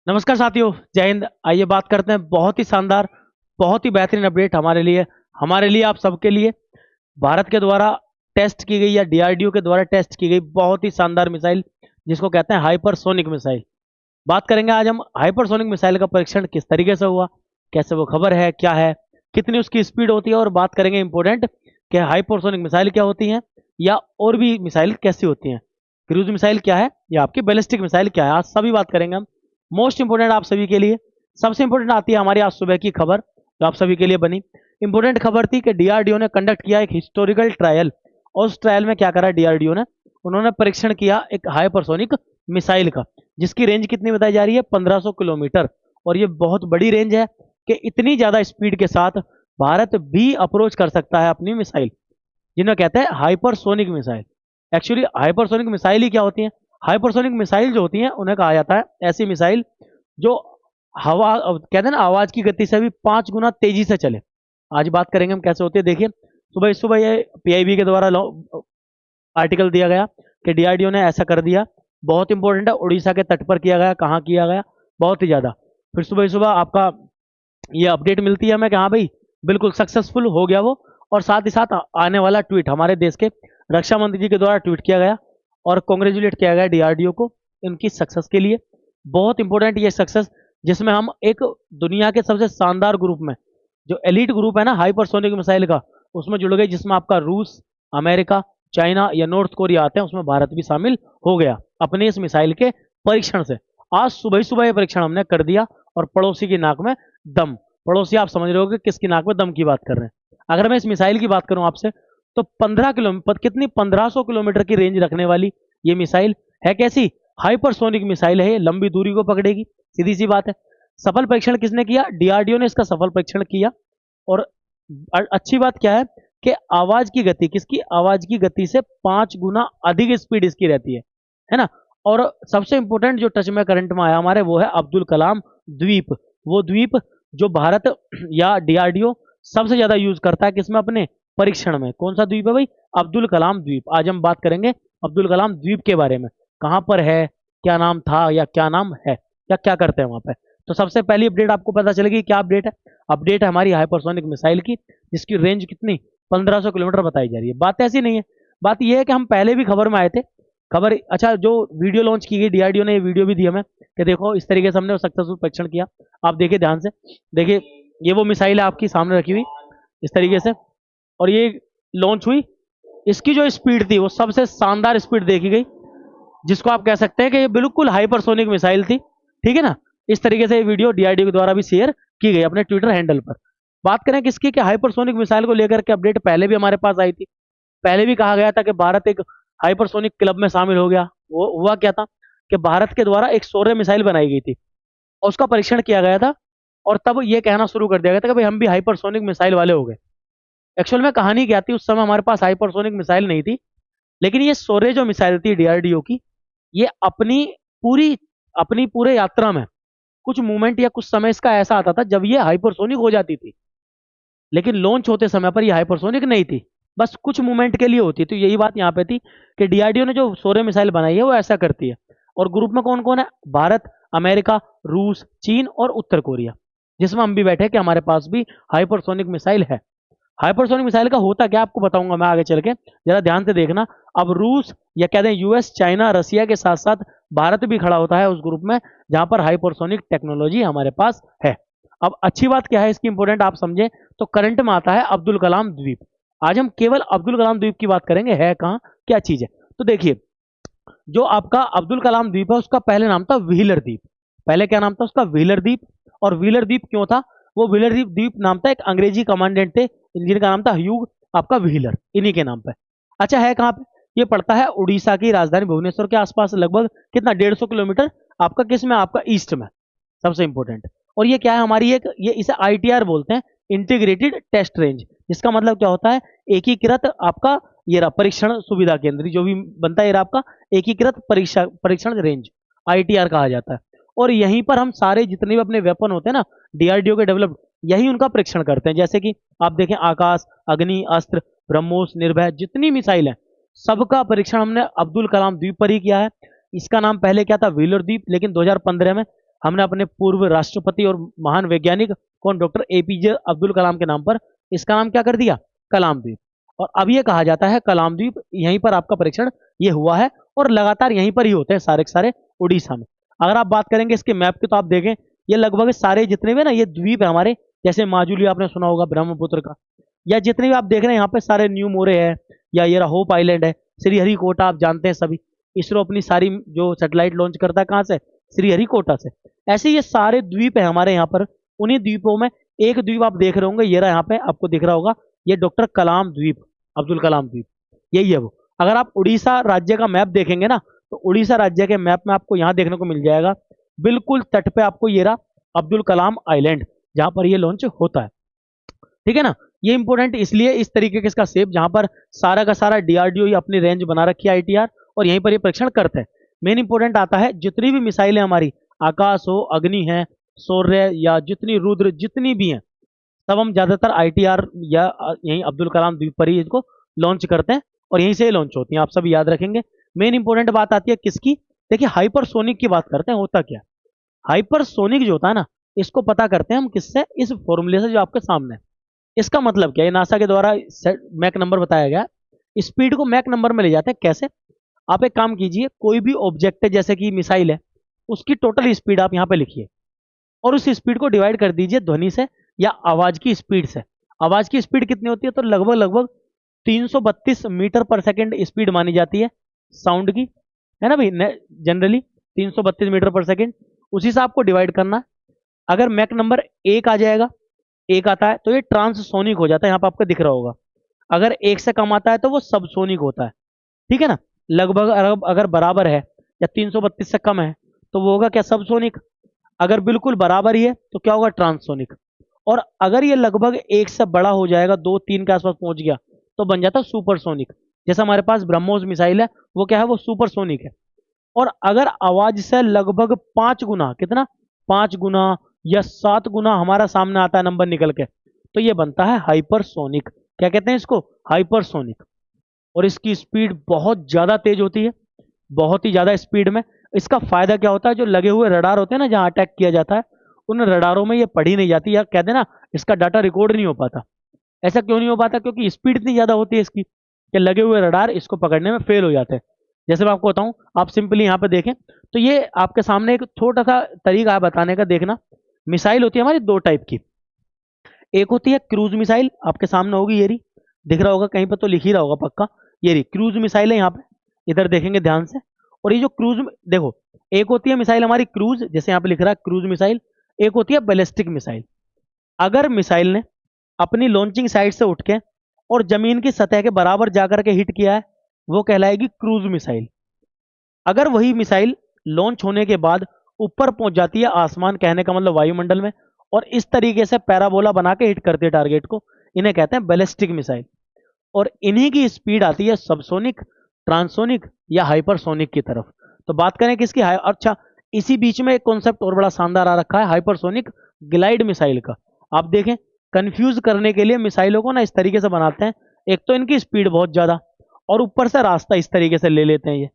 नमस्कार साथियों, जय हिंद। आइए बात करते हैं बहुत ही शानदार, बहुत ही बेहतरीन अपडेट हमारे लिए आप सबके लिए। भारत के द्वारा टेस्ट की गई या डीआरडीओ के द्वारा टेस्ट की गई बहुत ही शानदार मिसाइल, जिसको कहते हैं हाइपरसोनिक मिसाइल। बात करेंगे आज हम हाइपरसोनिक मिसाइल का परीक्षण किस तरीके से हुआ, कैसे वो खबर है, क्या है, कितनी उसकी स्पीड होती है, और बात करेंगे इंपॉर्टेंट कि हाइपरसोनिक मिसाइल क्या होती हैं या और भी मिसाइल कैसी होती हैं, क्रूज मिसाइल क्या है या आपकी बैलिस्टिक मिसाइल क्या है। आज सभी बात करेंगे हम। मोस्ट इंपोर्टेंट आप सभी के लिए सबसे इंपोर्टेंट आती है हमारी आज सुबह की खबर, जो आप सभी के लिए बनी। इंपोर्टेंट खबर थी कि डीआरडीओ ने कंडक्ट किया एक हिस्टोरिकल ट्रायल, और उस ट्रायल में क्या करा डीआरडीओ ने, उन्होंने परीक्षण किया एक हाइपरसोनिक मिसाइल का, जिसकी रेंज कितनी बताई जा रही है, 1500 किलोमीटर। और ये बहुत बड़ी रेंज है कि इतनी ज्यादा स्पीड के साथ भारत भी अप्रोच कर सकता है अपनी मिसाइल, जिन्हें कहते हैं hypersonic missile. Actually hypersonic missile ही क्या होती है? हाइपरसोनिक मिसाइल जो होती हैं उन्हें कहा जाता है ऐसी मिसाइल जो हवा, कहते हैं ना, आवाज की गति से भी 5 गुना तेजी से चले। आज बात करेंगे हम कैसे होती है। देखिए, सुबह सुबह ये पीआईबी के द्वारा आर्टिकल दिया गया कि डीआरडीओ ने ऐसा कर दिया। बहुत इंपॉर्टेंट है, उड़ीसा के तट पर किया गया। कहाँ किया गया? बहुत ही ज्यादा। फिर सुबह सुबह आपका ये अपडेट मिलती है हमें कि हाँ भाई, बिल्कुल सक्सेसफुल हो गया वो। और साथ ही साथ आने वाला ट्वीट हमारे देश के रक्षा मंत्री जी के द्वारा ट्वीट किया गया और कॉन्ग्रेचुलेट किया गया डीआरडीओ को इनकी सक्सेस के लिए। बहुत इंपॉर्टेंट ये सक्सेस, जिसमें हम एक दुनिया के सबसे शानदार ग्रुप में, जो एलीट ग्रुप है ना हाइपरसोनिक मिसाइल का, उसमें जुड़ गए, जिसमें आपका रूस, अमेरिका, चाइना या नॉर्थ कोरिया आते हैं। उसमें भारत भी शामिल हो गया अपने इस मिसाइल के परीक्षण से। आज सुबह ही सुबह ये परीक्षण हमने कर दिया, और पड़ोसी की नाक में दम। पड़ोसी आप समझ रहे हो कि किसकी नाक में दम की बात कर रहे हैं। अगर मैं इस मिसाइल की बात करूं आपसे, तो 15 किलोमीटर, कितनी, 1500 किलोमीटर की रेंज रखने वाली ये मिसाइल है। कैसी? हाइपरसोनिक मिसाइल है। ये लंबी दूरी को पकड़ेगी, सीधी सी बात है। सफल परीक्षण किसने किया? डीआरडीओ ने इसका सफल परीक्षण किया। और अच्छी बात क्या है कि आवाज की गति, किसकी? आवाज की गति से 5 गुना अधिक स्पीड इसकी रहती है ना। और सबसे इंपॉर्टेंट जो टच में करंट में आया हमारे, वो है अब्दुल कलाम द्वीप। वो द्वीप जो भारत या डीआरडीओ सबसे ज्यादा यूज करता है, किसमें? अपने परीक्षण में। कौन सा द्वीप है भाई? अब्दुल कलाम द्वीप। आज हम बात करेंगे अब्दुल कलाम द्वीप के बारे में, कहाँ पर है, क्या नाम था या क्या नाम है, या क्या करते हैं वहां पे। तो सबसे पहली अपडेट आपको पता चलेगी। क्या अपडेट है? अपडेट है हमारी हाइपरसोनिक मिसाइल की, जिसकी रेंज कितनी, 1500 किलोमीटर बताई जा रही है। बात ऐसी नहीं है, बात यह है कि हम पहले भी खबर में आए थे। खबर, अच्छा, जो वीडियो लॉन्च की गई डीआरडीओ ने, ये वीडियो भी दी हमें कि देखो इस तरीके से हमने सक्सेसफुल परीक्षण किया। आप देखिए ध्यान से, देखिए ये वो मिसाइल है आपकी सामने रखी हुई इस तरीके से, और ये लॉन्च हुई। इसकी जो स्पीड थी वो सबसे शानदार स्पीड देखी गई, जिसको आप कह सकते हैं कि ये बिल्कुल हाइपरसोनिक मिसाइल थी। ठीक है ना। इस तरीके से ये वीडियो डीआरडीओ के द्वारा भी शेयर की गई अपने ट्विटर हैंडल पर। बात करें किसकी, कि हाइपरसोनिक मिसाइल को लेकर के अपडेट पहले भी हमारे पास आई थी। पहले भी कहा गया था कि भारत एक हाइपरसोनिक क्लब में शामिल हो गया। वो हुआ क्या था कि भारत के द्वारा एक सौर्य मिसाइल बनाई गई थी और उसका परीक्षण किया गया था, और तब ये कहना शुरू कर दिया गया था कि भाई हम भी हाइपरसोनिक मिसाइल वाले हो गए। एक्चुअल में कहानी क्या थी, उस समय हमारे पास हाइपरसोनिक मिसाइल नहीं थी, लेकिन ये सौर्य जो मिसाइल थी डीआरडीओ की, ये पूरी अपनी पूरे यात्रा में कुछ मूवमेंट या कुछ समय इसका ऐसा आता था जब ये हाइपरसोनिक हो जाती थी, लेकिन लॉन्च होते समय पर ये हाइपरसोनिक नहीं थी, बस कुछ मूवमेंट के लिए होती। तो यही बात यहाँ पे थी कि डीआरडीओ ने जो सौर्य मिसाइल बनाई है वो ऐसा करती है। और ग्रुप में कौन कौन है? भारत, अमेरिका, रूस, चीन और उत्तर कोरिया, जिसमें हम भी बैठे कि हमारे पास भी हाइपरसोनिक मिसाइल है। हाइपरसोनिक मिसाइल का होता क्या, आपको बताऊंगा मैं आगे चल के, जरा ध्यान से देखना। अब रूस, या कहते हैं यूएस, चाइना, रसिया के साथ साथ भारत भी खड़ा होता है उस ग्रुप में, जहां पर हाइपरसोनिक टेक्नोलॉजी हमारे पास है। अब अच्छी बात क्या है इसकी, इंपोर्टेंट आप समझे तो करंट में आता है अब्दुल कलाम द्वीप। आज हम केवल अब्दुल कलाम द्वीप की बात करेंगे, है कहाँ, क्या चीज है। तो देखिए, जो आपका अब्दुल कलाम द्वीप है उसका पहले नाम था व्हीलर द्वीप। पहले क्या नाम था उसका? व्हीलर द्वीप। और व्हीलर द्वीप क्यों था? वो व्हीलर द्वीप द्वीप नाम था, एक अंग्रेजी कमांडेंट थे जिनका नाम था ह्यूग आपका व्हीलर, इन्हीं के नाम पे। अच्छा, है कहाँ पे? ये पड़ता है उड़ीसा की राजधानी भुवनेश्वर के आसपास, लगभग कितना, 150 किलोमीटर आपका किस में, आपका ईस्ट में, सबसे इंपॉर्टेंट। और ये क्या है हमारी एक, ये इसे आईटीआर बोलते हैं, इंटीग्रेटेड टेस्ट रेंज। जिसका मतलब क्या होता है? एकीकृत आपका ये रहा परीक्षण सुविधा केंद्र, जो भी बनता है ये रहा आपका एकीकृत परीक्षण रेंज, आईटीआर कहा जाता है। और यहीं पर हम सारे जितने भी अपने वेपन होते हैं ना डीआरडीओ के डेवलप्ड, यही उनका परीक्षण करते हैं। जैसे कि आप देखें, आकाश, अग्नि, अस्त्र, ब्रह्मोस, निर्भय, जितनी मिसाइल है सबका परीक्षण हमने अब्दुल कलाम द्वीप पर ही किया है। इसका नाम पहले क्या था? व्हीलर द्वीप, लेकिन 2015 में हमने अपने पूर्व राष्ट्रपति और महान वैज्ञानिक कौन, डॉक्टर एपीजे अब्दुल कलाम के नाम पर इसका नाम क्या कर दिया, कलाम द्वीप। और अब ये कहा जाता है कलाम द्वीप, यहीं पर आपका परीक्षण ये हुआ है और लगातार यहीं पर ही होते हैं सारे के सारे उड़ीसा में। अगर आप बात करेंगे इसके मैप की तो आप देखें ये लगभग सारे जितने भी ना ये द्वीप है हमारे, जैसे माजुली आपने सुना होगा ब्रह्मपुत्र का, या जितने भी आप देख रहे हैं यहाँ पे सारे न्यू मोरे है, या ये होप आइलैंड है, श्रीहरिकोटा आप जानते हैं सभी, इसरो अपनी सारी जो सैटेलाइट लॉन्च करता है कहाँ से, श्रीहरिकोटा से। ऐसे ये सारे द्वीप है हमारे यहाँ पर। उन्हीं द्वीपों में एक द्वीप आप देख रहे होंगे, ये रहा यहाँ पे आपको दिख रहा होगा, ये डॉक्टर कलाम द्वीप, अब्दुल कलाम द्वीप, यही है वो। अगर आप उड़ीसा राज्य का मैप देखेंगे ना तो उड़ीसा राज्य के मैप में आपको यहाँ देखने को मिल जाएगा, बिल्कुल तट पे आपको ये रहा अब्दुल कलाम आइलैंड, जहां पर ये लॉन्च होता है। ठीक है ना, ये इंपॉर्टेंट इसलिए इस तरीके के इसका शेप, जहां पर सारा का सारा डीआरडीओ ये अपनी रेंज बना रखी है आईटीआर, और यहीं पर ये परीक्षण करते हैं। मेन इंपॉर्टेंट आता है जितनी भी मिसाइलें हमारी, आकाश हो, अग्नि है, शौर्य, या जितनी रुद्र जितनी भी हैं, सब हम ज्यादातर आईटीआर या यहीं अब्दुल कलाम द्वीप पर ही इसको लॉन्च करते हैं और यहीं से लॉन्च होती हैं, आप सब याद रखेंगे। मेन इंपॉर्टेंट बात आती है किसकी, देखिए हाइपरसोनिक की बात करते हैं। होता क्या, हाइपरसोनिक जो होता है ना, इसको पता करते हैं हम किससे, इस फॉर्मूले से जो आपके सामने है। इसका मतलब क्या है, नासा के द्वारा मैक नंबर बताया गया, स्पीड को मैक नंबर में ले जाते हैं। कैसे, आप एक काम कीजिए, कोई भी ऑब्जेक्ट है जैसे कि मिसाइल है, उसकी टोटल स्पीड आप यहाँ पे लिखिए और उस स्पीड को डिवाइड कर दीजिए ध्वनि से या आवाज की स्पीड से। आवाज की स्पीड कितनी होती है, तो लगभग लगभग 332 मीटर पर सेकंड स्पीड मानी जाती है साउंड की, है ना भाई, जनरली 332 मीटर पर सेकंड, उसी से आपको डिवाइड करना है। अगर मैक नंबर एक आ जाएगा, एक आता है तो ये ट्रांससोनिक हो जाता है, यहाँ पे आपको दिख रहा होगा। अगर एक से कम आता है तो वो सबसोनिक होता है। ठीक है ना, लगभग अगर बराबर है या 332 से कम है तो वो होगा क्या, सबसोनिक। अगर बिल्कुल बराबर ही है तो क्या होगा, ट्रांससोनिक। और अगर ये लगभग एक से बड़ा हो जाएगा, 2-3 के आसपास पहुंच गया, तो बन जाता है सुपरसोनिक। जैसा हमारे पास ब्रह्मोस मिसाइल है, वो क्या है, वो सुपरसोनिक है। और अगर आवाज से लगभग 5 गुना, कितना, 5 गुना या 7 गुना हमारा सामने आता है नंबर निकल के, तो ये बनता है हाइपरसोनिक। क्या कहते हैं इसको, हाइपरसोनिक। और इसकी स्पीड बहुत ज्यादा तेज होती है, बहुत ही ज्यादा स्पीड में। इसका फायदा क्या होता है, जो लगे हुए रडार होते हैं ना जहां अटैक किया जाता है, उन रडारों में ये पढ़ी नहीं जाती, या कहते हैं ना इसका डाटा रिकॉर्ड नहीं हो पाता। ऐसा क्यों नहीं हो पाता, क्योंकि स्पीड इतनी ज्यादा होती है इसकी कि लगे हुए रडार इसको पकड़ने में फेल हो जाते हैं। जैसे मैं आपको बताऊं, आप सिंपली यहाँ पे देखें तो ये आपके सामने एक छोटा सा तरीका है बताने का, देखना। मिसाइल होती है हमारी दो टाइप की, एक होती है क्रूज मिसाइल, आपके सामने होगी, ये रही, दिख रहा होगा कहीं पर तो लिख ही रहा होगा पक्का, ये रही क्रूज मिसाइल है यहाँ पे, इधर देखेंगे ध्यान से। और ये जो क्रूज, देखो, एक होती है मिसाइल हमारी क्रूज, जैसे यहाँ पे लिख रहा है क्रूज मिसाइल, एक होती है बैलिस्टिक मिसाइल। अगर मिसाइल ने अपनी लॉन्चिंग साइट से उठ के और जमीन की सतह के बराबर जाकर के हिट किया है, वो कहलाएगी क्रूज मिसाइल। अगर वही मिसाइल लॉन्च होने के बाद ऊपर पहुंच जाती है आसमान, कहने का मतलब वायुमंडल में, और इस तरीके से पैराबोला बना के हिट करती है टारगेट को, इन्हें कहते हैं बैलिस्टिक मिसाइल। और इन्हीं की स्पीड आती है सबसोनिक, ट्रांसोनिक या हाइपरसोनिक की तरफ। तो बात करें किसकी, अच्छा, इसी बीच में एक कॉन्सेप्ट और बड़ा शानदार आ रखा है हाइपरसोनिक ग्लाइड मिसाइल का। आप देखें, कंफ्यूज करने के लिए मिसाइलों को ना इस तरीके से बनाते हैं, एक तो इनकी स्पीड बहुत ज्यादा, और ऊपर से रास्ता इस तरीके से ले लेते हैं, ये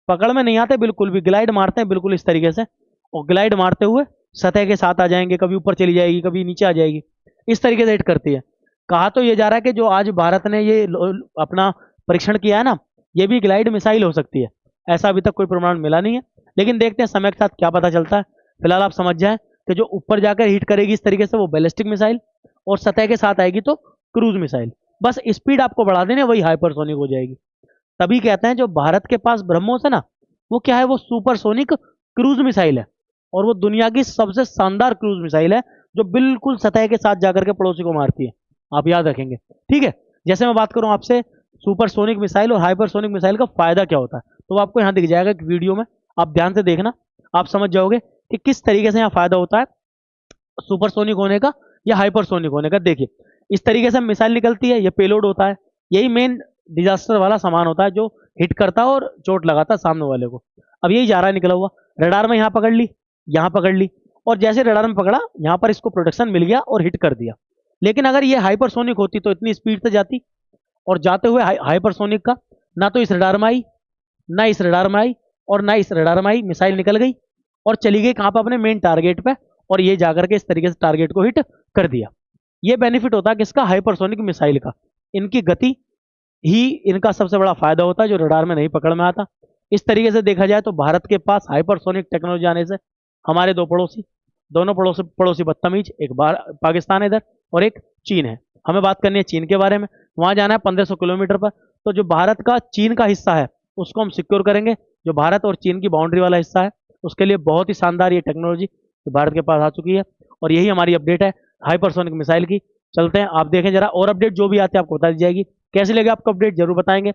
पकड़ में नहीं आते बिल्कुल भी, ग्लाइड मारते हैं बिल्कुल इस तरीके से, और ग्लाइड मारते हुए सतह के साथ आ जाएंगे, कभी ऊपर चली जाएगी कभी नीचे आ जाएगी, इस तरीके से हिट करती है। कहा तो ये जा रहा है कि जो आज भारत ने ये अपना परीक्षण किया है ना, ये भी ग्लाइड मिसाइल हो सकती है। ऐसा अभी तक कोई प्रमाण मिला नहीं है, लेकिन देखते हैं समय के साथ क्या पता चलता है। फिलहाल आप समझ जाएं कि जो ऊपर जाकर हिट करेगी इस तरीके से वो बैलिस्टिक मिसाइल, और सतह के साथ आएगी तो क्रूज मिसाइल। बस स्पीड आपको बढ़ा देने, वही हाइपरसोनिक हो जाएगी। तभी कहते हैं जो भारत के पास ब्रह्मोस है ना, वो क्या है, वो सुपरसोनिक क्रूज मिसाइल है, और वो दुनिया की सबसे शानदार क्रूज मिसाइल है, जो बिल्कुल सतह के साथ जाकर के पड़ोसी को मारती है। आप याद रखेंगे, ठीक है। जैसे मैं बात करूं आपसे सुपरसोनिक मिसाइल और हाइपरसोनिक मिसाइल का फायदा क्या होता है, तो आपको यहां दिख जाएगा एक वीडियो में, आप ध्यान से देखना, आप समझ जाओगे कि किस तरीके से यहाँ फायदा होता है सुपरसोनिक होने का या हाइपरसोनिक होने का। देखिए, इस तरीके से मिसाइल निकलती है, ये पेलोड होता है, यही मेन डिजास्टर वाला सामान होता है जो हिट करता है और चोट लगाता है सामने वाले को। अब यही जा रहा है निकला हुआ, रडार में यहाँ पकड़ ली, यहाँ पकड़ ली, और जैसे रडार में पकड़ा, यहाँ पर इसको प्रोटेक्शन मिल गया और हिट कर दिया। लेकिन अगर ये हाइपरसोनिक होती तो इतनी स्पीड से जाती, और जाते हुए हाइपरसोनिक का ना तो इस रडार में आई, ना इस रडार में आई, और ना इस रडार में आई, मिसाइल निकल गई और चली गई कहाँ पे, अपने मेन टारगेट पे, और ये जाकर के इस तरीके से टारगेट को हिट कर दिया। ये बेनिफिट होता है किसका, हाइपरसोनिक मिसाइल का। इनकी गति ही इनका सबसे बड़ा फायदा होता है, जो रडार में नहीं पकड़ में आता। इस तरीके से देखा जाए तो भारत के पास हाइपरसोनिक टेक्नोलॉजी आने से हमारे दो पड़ोसी, दोनों पड़ोसी पड़ोसी बदतमीज, एक बार पाकिस्तान है इधर और एक चीन है। हमें बात करनी है चीन के बारे में। वहां जाना है 1500 किलोमीटर पर। तो जो भारत का चीन का हिस्सा है उसको हम सिक्योर करेंगे। जो भारत और चीन की बाउंड्री वाला हिस्सा है उसके लिए बहुत ही शानदार ये टेक्नोलॉजी जो भारत के पास आ चुकी है। और यही हमारी अपडेट है हाइपरसोनिक मिसाइल की। चलते हैं, आप देखें जरा, और अपडेट जो भी आते हैं आपको बता दी जाएगी। कैसी लगे आपको अपडेट जरूर बताएंगे।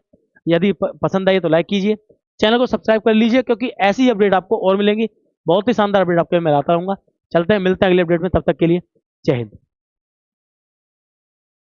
यदि पसंद आई तो लाइक कीजिए, चैनल को सब्सक्राइब कर लीजिए, क्योंकि ऐसी अपडेट आपको और मिलेंगी। बहुत ही शानदार अपडेट आपके मैं लाता रहूंगा। चलते हैं, मिलते हैं अगले अपडेट में, तब तक के लिए जय हिंद।